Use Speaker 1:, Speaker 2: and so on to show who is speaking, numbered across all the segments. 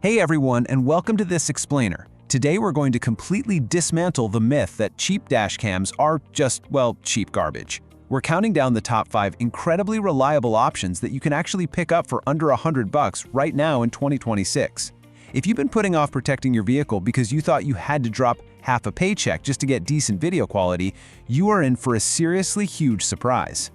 Speaker 1: Hey everyone, and welcome to this explainer. Today we're going to completely dismantle the myth that cheap dashcams are just, well, cheap garbage. We're counting down the top 5 incredibly reliable options that you can actually pick up for under $100 right now in 2026. If you've been putting off protecting your vehicle because you thought you had to drop half a paycheck just to get decent video quality, you are in for a seriously huge surprise.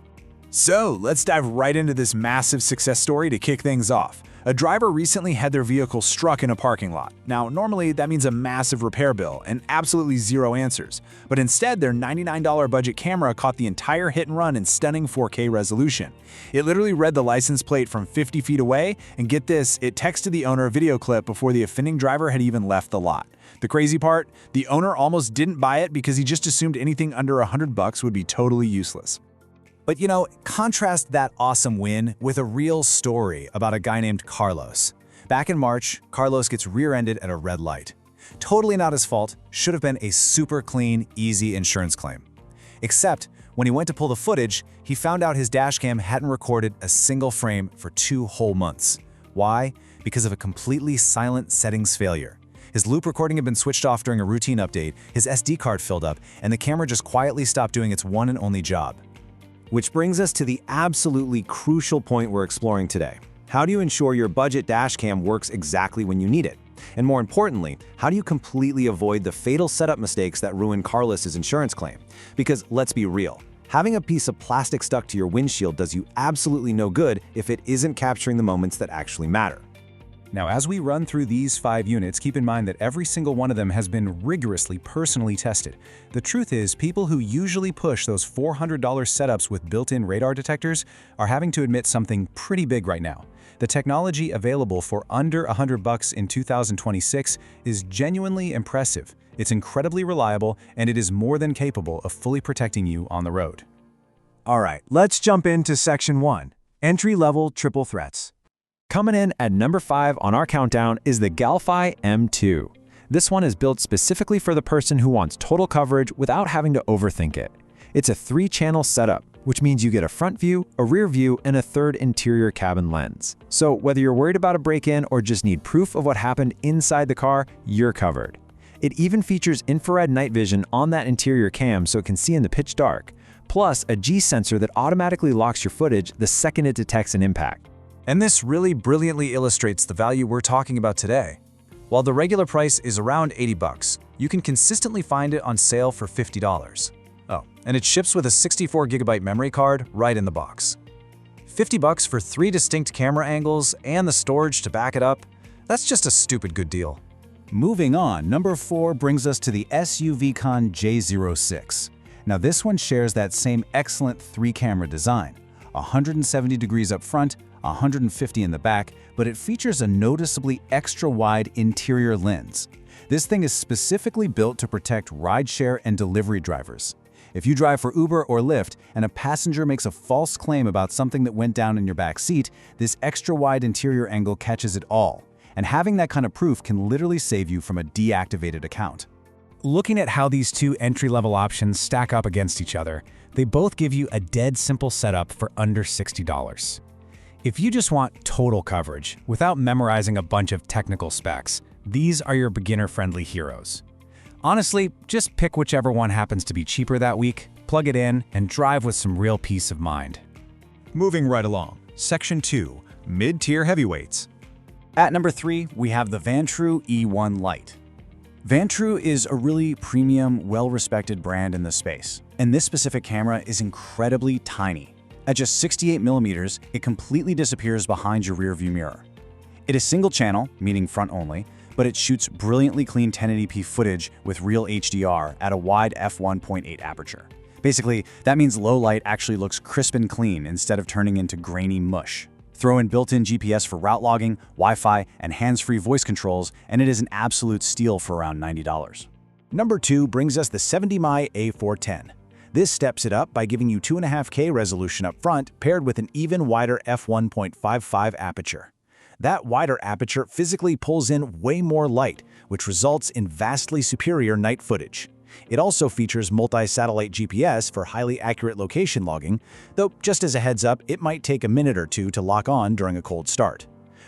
Speaker 2: So, let's dive right into this massive success story to kick things off. A driver recently had their vehicle struck in a parking lot. Now, normally that means a massive repair bill and absolutely zero answers. But instead, their $99 budget camera caught the entire hit and run in stunning 4K resolution. It literally read the license plate from 50 feet away, and get this, it texted the owner a video clip before the offending driver had even left the lot. The crazy part? The owner almost didn't buy it because he just assumed anything under $100 would be totally useless.
Speaker 3: But contrast that awesome win with a real story about a guy named Carlos. Back in March, Carlos gets rear-ended at a red light. Totally not his fault, should have been a super clean, easy insurance claim. Except, when he went to pull the footage, he found out his dashcam hadn't recorded a single frame for 2 whole months. Why? Because of a completely silent settings failure. His loop recording had been switched off during a routine update, his SD card filled up, and the camera just quietly stopped doing its one and only job. Which brings us to the absolutely crucial point we're exploring today. How do you ensure your budget dashcam works exactly when you need it? And more importantly, how do you completely avoid the fatal setup mistakes that ruined Carlos's insurance claim? Because let's be real, having a piece of plastic stuck to your windshield does you absolutely no good if it isn't capturing the moments that actually matter.
Speaker 1: Now, as we run through these 5 units, keep in mind that every single one of them has been rigorously personally tested. The truth is, people who usually push those $400 setups with built-in radar detectors are having to admit something pretty big right now. The technology available for under $100 in 2026 is genuinely impressive. It's incredibly reliable, and it is more than capable of fully protecting you on the road.
Speaker 3: All right, let's jump into Section 1, Entry-Level Triple Threats. Coming in at number 5 on our countdown is the Galphi M2. This one is built specifically for the person who wants total coverage without having to overthink it. It's a 3-channel setup, which means you get a front view, a rear view, and a third interior cabin lens. So whether you're worried about a break-in or just need proof of what happened inside the car, you're covered. It even features infrared night vision on that interior cam so it can see in the pitch dark, plus a G sensor that automatically locks your footage the second it detects an impact.
Speaker 2: And this really brilliantly illustrates the value we're talking about today. While the regular price is around $80, you can consistently find it on sale for $50. Oh, and it ships with a 64GB memory card right in the box. $50 for 3 distinct camera angles and the storage to back it up, that's just a stupid good deal.
Speaker 3: Moving on, number 4 brings us to the SUVCON J06. Now this one shares that same excellent 3-camera design, 170 degrees up front, 150 in the back, but it features a noticeably extra-wide interior lens. This thing is specifically built to protect rideshare and delivery drivers. If you drive for Uber or Lyft and a passenger makes a false claim about something that went down in your back seat, this extra-wide interior angle catches it all. And having that kind of proof can literally save you from a deactivated account.
Speaker 1: Looking at how these 2 entry-level options stack up against each other, they both give you a dead simple setup for under $60. If you just want total coverage without memorizing a bunch of technical specs, these are your beginner-friendly heroes. Honestly, just pick whichever one happens to be cheaper that week, plug it in, and drive with some real peace of mind.
Speaker 2: Moving right along, Section 2, Mid-Tier Heavyweights.
Speaker 3: At number 3, we have the Vantrue E1 Lite. Vantrue is a really premium, well-respected brand in the space, and this specific camera is incredibly tiny. At just 68mm, it completely disappears behind your rearview mirror. It is single-channel, meaning front only, but it shoots brilliantly clean 1080p footage with real HDR at a wide f1.8 aperture. Basically, that means low light actually looks crisp and clean instead of turning into grainy mush. Throw in built-in GPS for route logging, Wi-Fi, and hands-free voice controls, and it is an absolute steal for around $90. Number 2 brings us the 70mm A410. This steps it up by giving you 2.5K resolution up front paired with an even wider f1.55 aperture. That wider aperture physically pulls in way more light, which results in vastly superior night footage. It also features multi-satellite GPS for highly accurate location logging, though just as a heads up, it might take a minute or two to lock on during a cold start.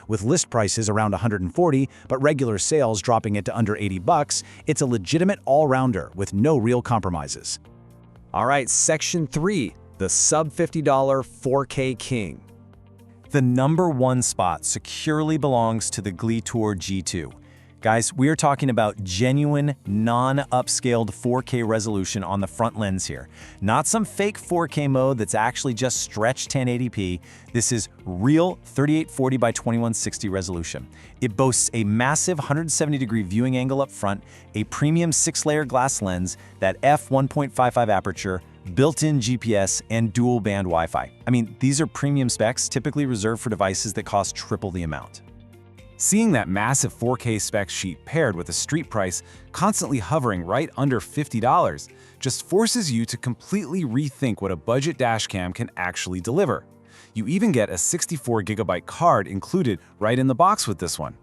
Speaker 3: With list prices around $140, but regular sales dropping it to under $80, it's a legitimate all-rounder with no real compromises.
Speaker 4: All right, Section 3, the sub-$50 4K King. The #1 spot securely belongs to the Gleetour G2. Guys, we are talking about genuine, non-upscaled 4K resolution on the front lens here. Not some fake 4K mode that's actually just stretched 1080p. This is real 3840 by 2160 resolution. It boasts a massive 170-degree viewing angle up front, a premium 6-layer glass lens, that f1.55 aperture, built-in GPS, and dual-band Wi-Fi. I mean, these are premium specs typically reserved for devices that cost triple the amount.
Speaker 1: Seeing that massive 4K spec sheet paired with a street price constantly hovering right under $50 just forces you to completely rethink what a budget dashcam can actually deliver. You even get a 64GB card included right in the box with this one.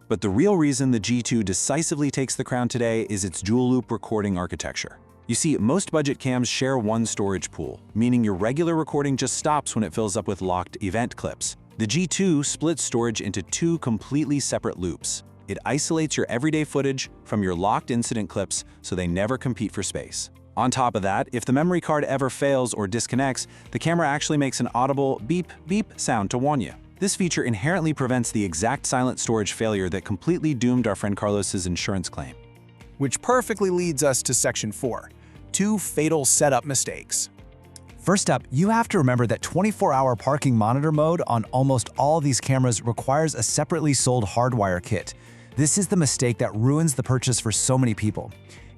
Speaker 1: But the real reason the G2 decisively takes the crown today is its dual-loop recording architecture. You see, most budget cams share one storage pool, meaning your regular recording just stops when it fills up with locked event clips. The G2 splits storage into 2 completely separate loops. It isolates your everyday footage from your locked incident clips so they never compete for space. On top of that, if the memory card ever fails or disconnects, the camera actually makes an audible beep beep sound to warn you. This feature inherently prevents the exact silent storage failure that completely doomed our friend Carlos's insurance claim.
Speaker 2: Which perfectly leads us to Section 4, 2 fatal setup mistakes.
Speaker 3: First up, you have to remember that 24-hour parking monitor mode on almost all these cameras requires a separately sold hardwire kit. This is the mistake that ruins the purchase for so many people.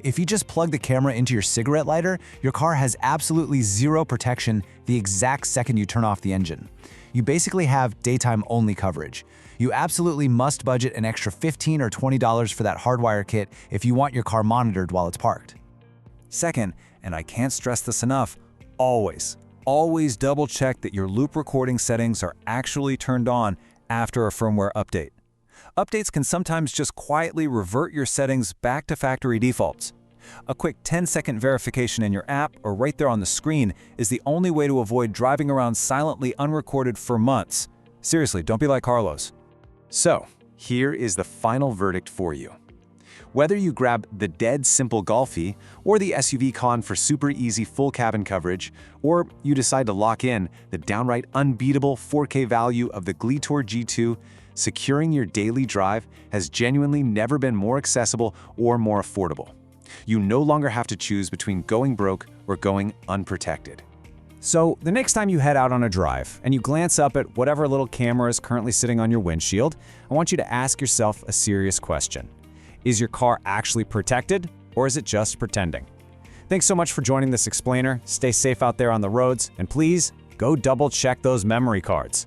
Speaker 3: If you just plug the camera into your cigarette lighter, your car has absolutely zero protection the exact second you turn off the engine. You basically have daytime-only coverage. You absolutely must budget an extra $15 or $20 for that hardwire kit if you want your car monitored while it's parked.
Speaker 1: Second, and I can't stress this enough, always double-check that your loop recording settings are actually turned on after a firmware update. Updates can sometimes just quietly revert your settings back to factory defaults. A quick 10-second verification in your app or right there on the screen is the only way to avoid driving around silently unrecorded for months. Seriously, don't be like Carlos. So, here is the final verdict for you. Whether you grab the dead simple Galphi or the SUVCON for super easy full cabin coverage, or you decide to lock in the downright unbeatable 4K value of the Gleetour G2, securing your daily drive has genuinely never been more accessible or more affordable. You no longer have to choose between going broke or going unprotected. So, the next time you head out on a drive and you glance up at whatever little camera is currently sitting on your windshield, I want you to ask yourself a serious question. Is your car actually protected, or is it just pretending? Thanks so much for joining this explainer. Stay safe out there on the roads, and please, go double-check those memory cards.